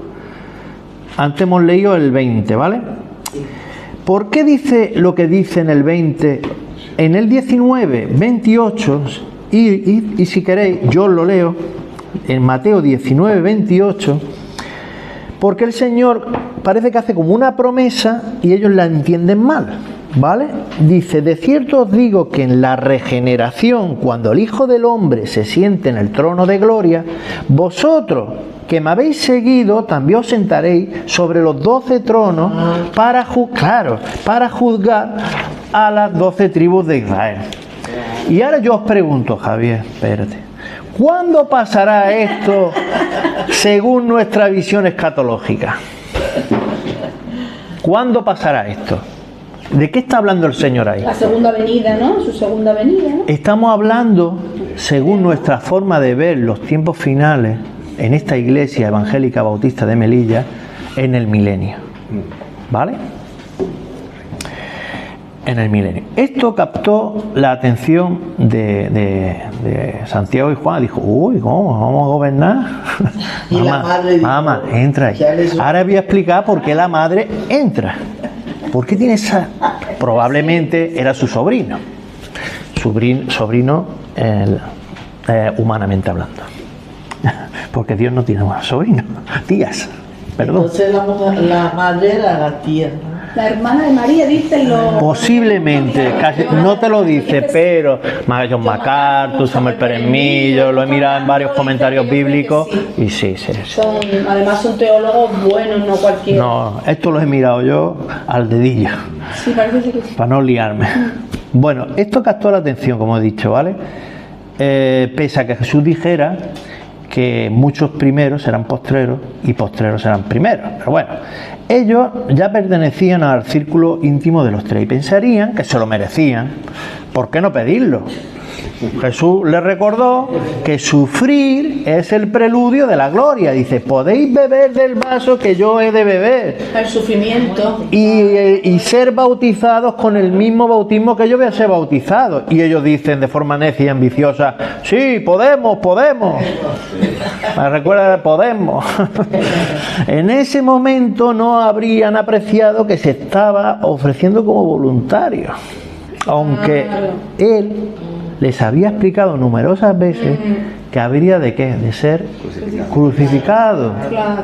antes hemos leído el 20, ¿vale? ¿Por qué dice lo que dice en el 20? En el 19:28, y si queréis, yo os lo leo, en Mateo 19:28, porque el Señor parece que hace como una promesa y ellos la entienden mal. ¿Vale? Dice, de cierto os digo que en la regeneración, cuando el Hijo del Hombre se siente en el trono de gloria, vosotros que me habéis seguido, también os sentaréis sobre los 12 tronos para juzgar a las 12 tribus de Israel. Y ahora yo os pregunto, Javier, espérate, ¿cuándo pasará esto según nuestra visión escatológica? ¿Cuándo pasará esto? ¿De qué está hablando el Señor ahí? La segunda venida, ¿no? Su segunda venida, ¿no? Estamos hablando, según nuestra forma de ver los tiempos finales, en esta iglesia evangélica bautista de Melilla, en el milenio. ¿Vale? En el milenio. Esto captó la atención de Santiago y Juan. Dijo, uy, ¿cómo vamos a gobernar? Y la madre dijo, mamá, entra ahí. Ahora voy a explicar por qué la madre entra. ¿Por qué tiene esa? Probablemente era su sobrino. Sobrino humanamente hablando. Porque Dios no tiene más sobrinos. Tías. Perdón. Entonces la madre era la tía, ¿no? La hermana de María dice Posiblemente, casi, no te lo dice, pero John MacArthur, Samuel Pérez Millo, lo he mirado en varios comentarios bíblicos y sí. Además son teólogos buenos, no cualquiera. No, esto lo he mirado yo al dedillo. Sí, parece que sí. Para no liarme. Bueno, esto captó la atención, como he dicho, ¿vale? Pese a que Jesús dijera que muchos primeros serán postreros y postreros serán primeros. Pero bueno, ellos ya pertenecían al círculo íntimo de los tres y pensarían que se lo merecían. ¿Por qué no pedirlo? Jesús le recordó que sufrir es el preludio de la gloria. Dice, podéis beber del vaso que yo he de beber. El sufrimiento. Y ser bautizados con el mismo bautismo que yo voy a ser bautizado. Y ellos dicen de forma necia y ambiciosa, sí, podemos. Me recuerda, podemos. En ese momento no habrían apreciado que se estaba ofreciendo como voluntario. Aunque él les había explicado numerosas veces que habría de qué, de ser crucificado. Claro.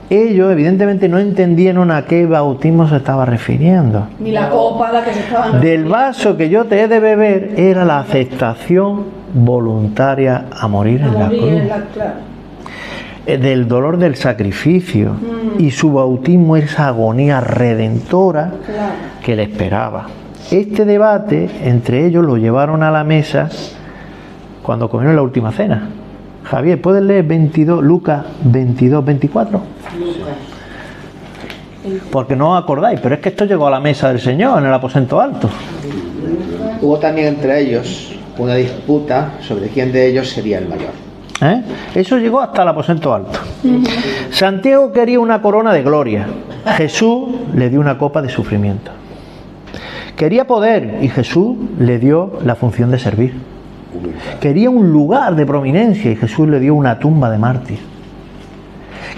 Ellos evidentemente no entendieron a qué bautismo se estaba refiriendo. Ni la copa a la que se estaban... Del vaso que yo te he de beber era la aceptación voluntaria a morir en la cruz. Del dolor del sacrificio. Y su bautismo es esa agonía redentora que le esperaba. Este debate entre ellos lo llevaron a la mesa cuando comieron la última cena. Javier, ¿puedes leer Lucas 22, 24? Porque no os acordáis, pero es que esto llegó a la mesa del Señor en el aposento alto. Hubo también entre ellos una disputa sobre quién de ellos sería el mayor. Eso llegó hasta el aposento alto. Santiago quería una corona de gloria. Jesús le dio una copa de sufrimiento. Quería poder y Jesús le dio la función de servir. Quería un lugar de prominencia y Jesús le dio una tumba de mártir.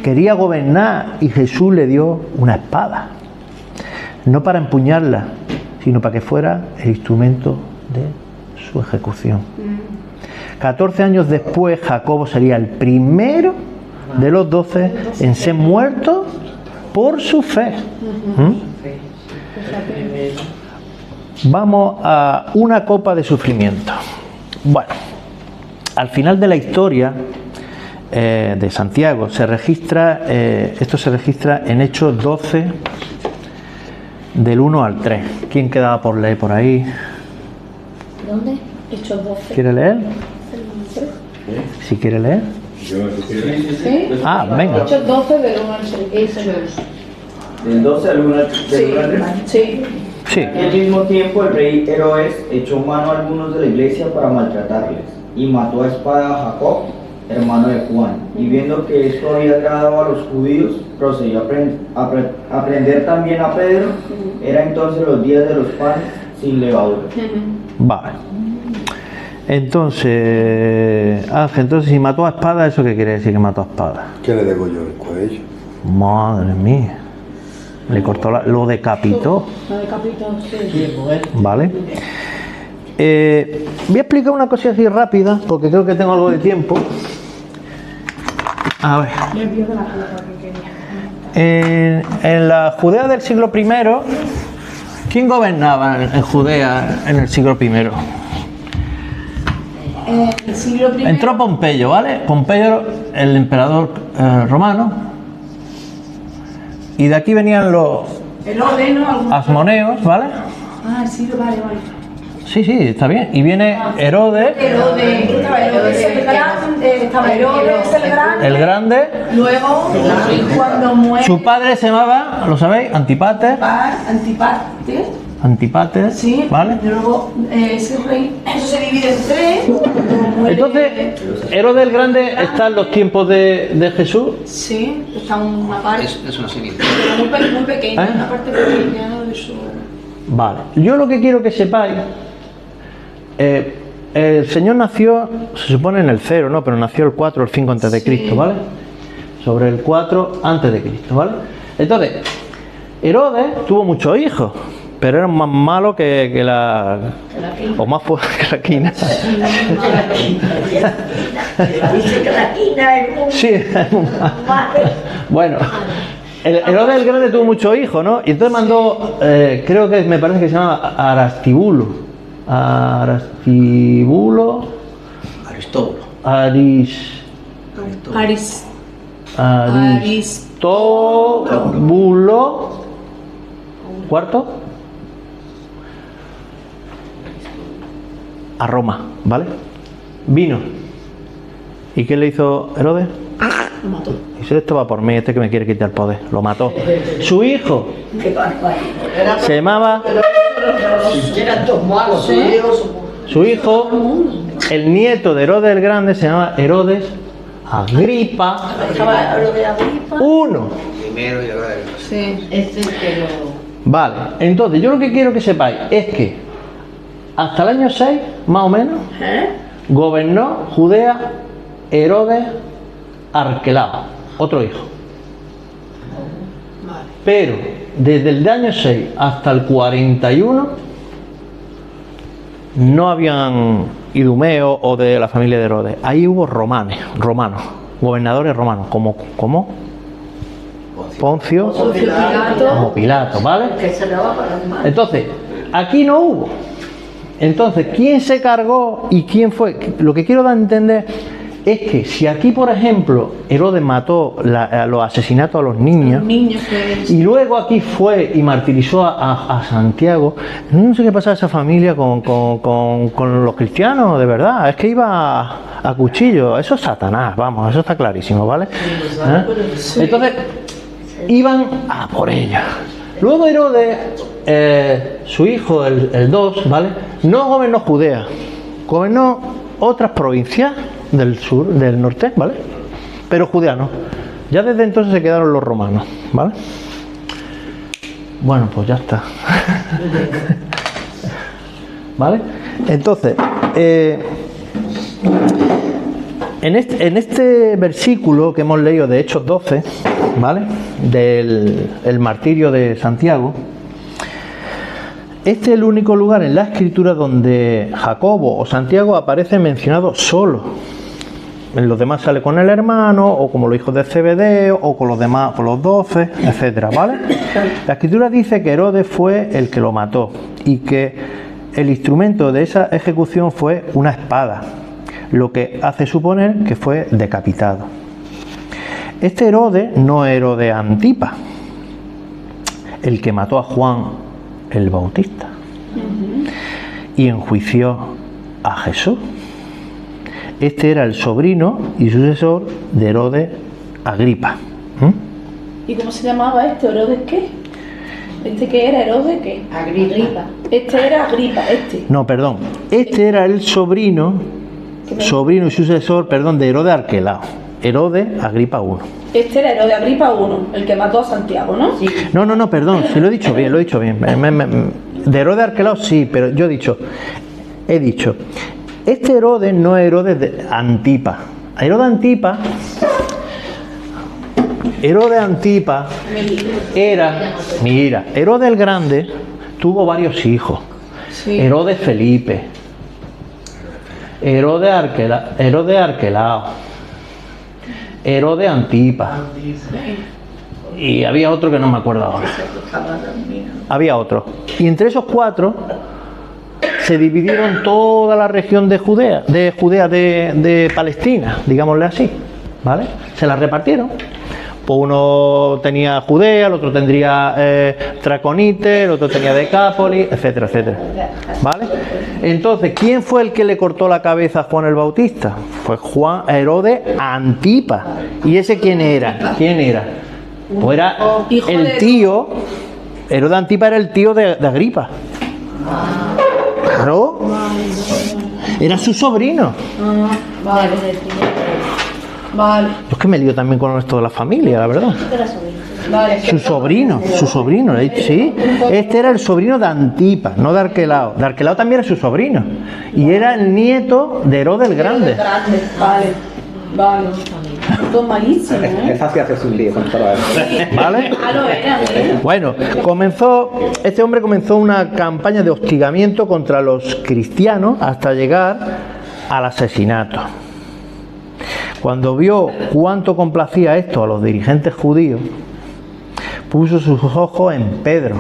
Quería gobernar y Jesús le dio una espada. No para empuñarla, sino para que fuera el instrumento de su ejecución. 14 años después, Jacobo sería el primero de los 12 en ser muerto por su fe. Vamos a una copa de sufrimiento. Bueno, al final de la historia de Santiago se registra, esto se registra en Hechos 12, del 1 al 3. ¿Quién quedaba por leer por ahí? ¿Dónde? Hechos 12. ¿Quiere leer? Si quiere leer. ¿Sí? Ah, venga. Hechos 12 del 1 al 3. Del 12 al 1 al 3. Sí. Sí. Al mismo tiempo el rey Herodes echó mano a algunos de la iglesia para maltratarles y mató a espada a Jacob, hermano de Juan. Y viendo que esto había agradado a los judíos, procedió a prender también a Pedro. Era entonces los días de los panes sin levadura. Vale. Entonces, Ángel, si mató a espada, ¿eso qué quiere decir que mató a espada? ¿Qué le degolló el cuello? Madre mía. Le cortó lo decapitó. Lo decapitó, sí. Vale. Voy a explicar una cosa así rápida, porque creo que tengo algo de tiempo. A ver. En la Judea del siglo I, ¿quién gobernaba en Judea en el siglo I? El siglo I. Entró Pompeyo, ¿vale? Pompeyo, el emperador romano. Y de aquí venían los asmoneos, ¿vale? Ah, sí, vale. Sí, está bien. Y viene Herodes. Herodes el Grande. Luego, cuando muere. Su padre se llamaba, ¿lo sabéis? Antípater. Antípater, sí, ¿vale? Y luego ese rey, eso se divide en tres. Entonces, Herodes el Grande está en los tiempos de Jesús. Sí, está una parte. Eso no se mide. Muy pequeña, una parte pequeña de su. Vale. Yo lo que quiero que sepáis, el Señor nació, se supone en el 0, ¿no? Pero nació el 4 o el 5 antes de Cristo, ¿vale? Sobre el 4 antes de Cristo, ¿vale? Entonces, Herodes tuvo muchos hijos. Pero era más malo que la o más fuerte que la quina. Sí, bueno, Herodes el Grande tuvo muchos hijos, ¿no? Y entonces mandó, creo que me parece que se llama Aristóbulo. Cuarto a Roma, ¿vale? Vino. ¿Y qué le hizo Herodes? Lo mató. Dice, esto va por mí, este que me quiere quitar el poder. Lo mató. Su hijo se llamaba... su hijo, el nieto de Herodes el Grande, se llama Herodes Agripa I. Primero y luego el... Sí. Es el que lo... Vale, entonces yo lo que quiero que sepáis es que hasta el año 6, más o menos, gobernó Judea Herodes Arquelao, otro hijo. Pero desde el año 6 hasta el 41 no habían idumeos o de la familia de Herodes. Ahí hubo romanos, gobernadores romanos, como Poncio, como Pilato, ¿vale? Entonces, aquí no hubo. Entonces, ¿quién se cargó y quién fue? Lo que quiero dar a entender es que si aquí, por ejemplo, Herodes mató los asesinatos a los niños, y luego aquí fue y martirizó a Santiago, no sé qué pasaba esa familia con los cristianos, de verdad, es que iba a cuchillo, eso es Satanás, vamos, eso está clarísimo, ¿vale? Entonces, iban a por ella. Luego Herodes, su hijo, el 2, ¿vale? No gobernó Judea, gobernó otras provincias del sur, del norte, ¿vale? Pero Judea no. Ya desde entonces se quedaron los romanos, ¿vale? Bueno, pues ya está. ¿Vale? Entonces, en este versículo que hemos leído de Hechos 12, ¿vale? Del martirio de Santiago, este es el único lugar en la Escritura donde Jacobo o Santiago aparece mencionado solo. En los demás sale con el hermano, o como los hijos de Zebedeo, o con los demás, con los 12, etcétera, ¿vale? La Escritura dice que Herodes fue el que lo mató y que el instrumento de esa ejecución fue una espada, lo que hace suponer que fue decapitado. Este Herodes no es Herodes Antipa, el que mató a Juan el Bautista y enjuició a Jesús. Este era el sobrino y sucesor de Herodes Agripa. ¿Y cómo se llamaba este? ¿Herodes qué? ¿Este qué era? ¿Herodes qué? Agripa. Este era Agripa, este. No, perdón. Este era el sobrino y sucesor, perdón, de Herodes Arquelao. Herodes Agripa I. Este era Herodes Agripa I, el que mató a Santiago, ¿no? Sí. No, perdón, sí lo he dicho bien, De Herodes Arquelao sí, pero yo he dicho, este Herodes no es Herodes de Antipa. Herodes Antipa era, mira, Herodes el Grande tuvo varios hijos. Sí. Herodes Felipe, Herodes Arquelao, Herodes Antipa. Y había otro que no me acuerdo ahora. Había otro. Y entre esos 4 se dividieron toda la región de Judea, de Palestina, digámosle así, ¿vale? Se la repartieron. Pues uno tenía Judea, el otro tendría Traconite, el otro tenía Decápolis, etcétera, etcétera. ¿Vale? Entonces, ¿quién fue el que le cortó la cabeza a Juan el Bautista? Fue Herodes Antipa. ¿Y ese quién era? Pues era el tío. Herodes Antipa era el tío de Agripa. Claro. Era su sobrino. Vale. Yo es que me lío también con esto de la familia, la verdad. Vale. Su sobrino, sí. Este era el sobrino de Antipa, no de Arquelao. De Arquelao también era su sobrino. Y era el nieto de Herodes el Grande. Vale. Todo malísimo, Es fácil hacerse un lío con todo eso. ¿Vale? Claro, era, Bueno, este hombre comenzó una campaña de hostigamiento contra los cristianos hasta llegar al asesinato. Cuando vio cuánto complacía esto a los dirigentes judíos, puso sus ojos en Pedro.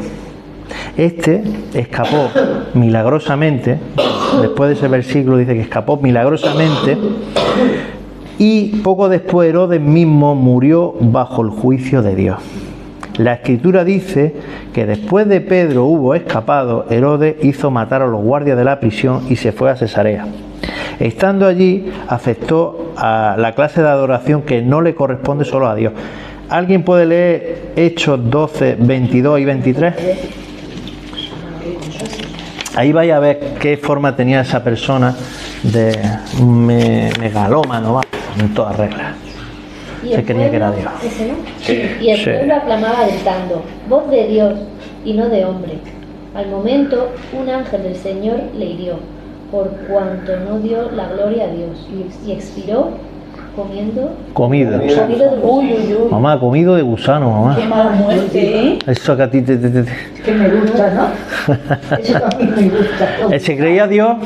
Este escapó milagrosamente, después de ese versículo dice que escapó milagrosamente, y poco después Herodes mismo murió bajo el juicio de Dios. La Escritura dice que después de Pedro hubo escapado, Herodes hizo matar a los guardias de la prisión y se fue a Cesarea. Estando allí, afectó a la clase de adoración que no le corresponde solo a Dios. ¿Alguien puede leer Hechos 12, 22 y 23? Ahí vais a ver qué forma tenía esa persona de megalómano, en todas reglas. Se creía que era Dios. ¿Ese no? Sí. Y el pueblo aclamaba gritando, voz de Dios y no de hombre. Al momento, un ángel del Señor le hirió, por cuanto no dio la gloria a Dios, y expiró comido de gusano. Mamá, comido de gusano, mamá. Qué mala muerte, ¿eh? Eso que a ti te... Que me gusta, ¿no? Eso a mí me gusta. Se creía Dios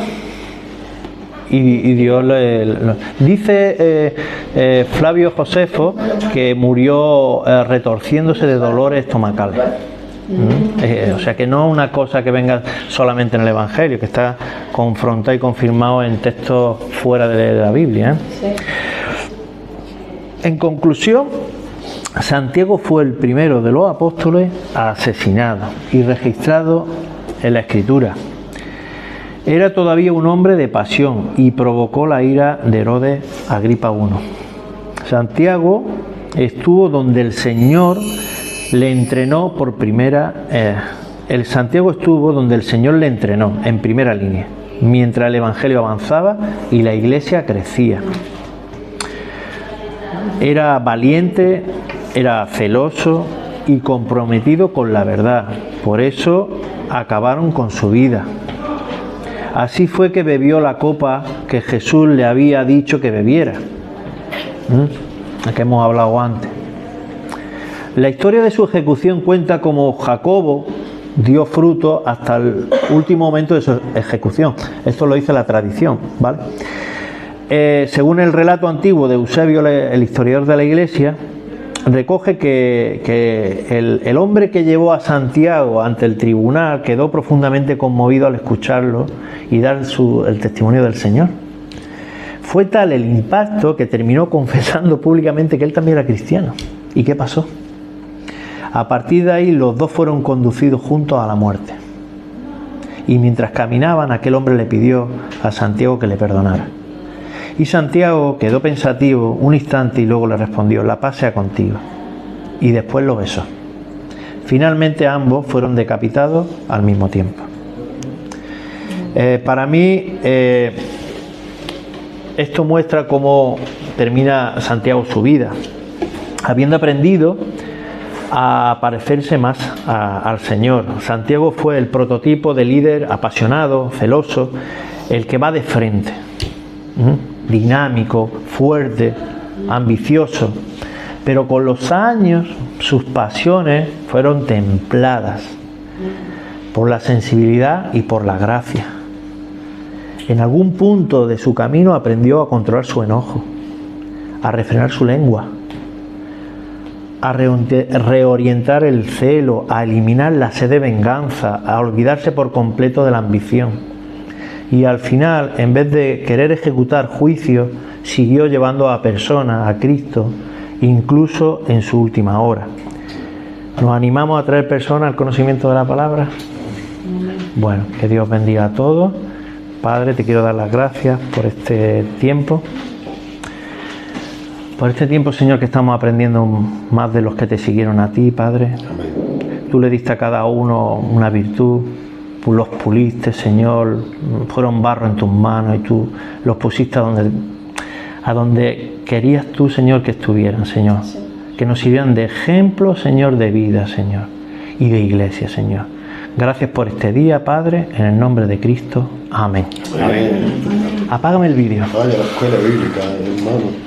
y Dios dice Flavio Josefo que murió retorciéndose de dolores estomacales. O sea que no es una cosa que venga solamente en el Evangelio, que está confrontado y confirmado en textos fuera de la Biblia, ¿eh? Sí. En conclusión, Santiago fue el primero de los apóstoles asesinado y registrado en la Escritura. Era todavía un hombre de pasión y provocó la ira de Herodes Agripa I. Santiago estuvo donde el Señor le entrenó por primera. Santiago estuvo donde el Señor le entrenó en primera línea, mientras el Evangelio avanzaba y la Iglesia crecía. Era valiente, era celoso y comprometido con la verdad. Por eso acabaron con su vida. Así fue que bebió la copa que Jesús le había dicho que bebiera, la que hemos hablado antes. La historia de su ejecución cuenta cómo Jacobo dio fruto hasta el último momento de su ejecución. Esto lo dice la tradición, ¿vale? Según el relato antiguo de Eusebio, el historiador de la Iglesia, recoge que el hombre que llevó a Santiago ante el tribunal quedó profundamente conmovido al escucharlo y dar el testimonio del Señor. Fue tal el impacto que terminó confesando públicamente que él también era cristiano. ¿Y qué pasó? A partir de ahí los dos fueron conducidos juntos a la muerte. Y mientras caminaban, aquel hombre le pidió a Santiago que le perdonara. Y Santiago quedó pensativo un instante y luego le respondió: la paz sea contigo. Y después lo besó. Finalmente ambos fueron decapitados al mismo tiempo. Para mí esto muestra cómo termina Santiago su vida, habiendo aprendido a parecerse más al Señor. Santiago fue el prototipo de líder apasionado, celoso, el que va de frente, dinámico, fuerte, ambicioso, pero con los años sus pasiones fueron templadas por la sensibilidad y por la gracia. En algún punto de su camino aprendió a controlar su enojo, a refrenar su lengua, a reorientar el celo, a eliminar la sed de venganza, a olvidarse por completo de la ambición. Y al final, en vez de querer ejecutar juicio, siguió llevando a personas a Cristo, incluso en su última hora. ¿Nos animamos a traer personas al conocimiento de la palabra? Bueno, que Dios bendiga a todos. Padre, te quiero dar las gracias por este tiempo. Por este tiempo, Señor, que estamos aprendiendo más de los que te siguieron a ti, Padre. Amén. Tú le diste a cada uno una virtud, los puliste, Señor, fueron barro en tus manos y tú los pusiste a donde querías tú, Señor, que estuvieran, Señor. Sí. Que nos sirvieran de ejemplo, Señor, de vida, Señor, y de iglesia, Señor. Gracias por este día, Padre, en el nombre de Cristo. Amén. Amén. Apágame el vídeo. Vaya, la escuela bíblica, hermano.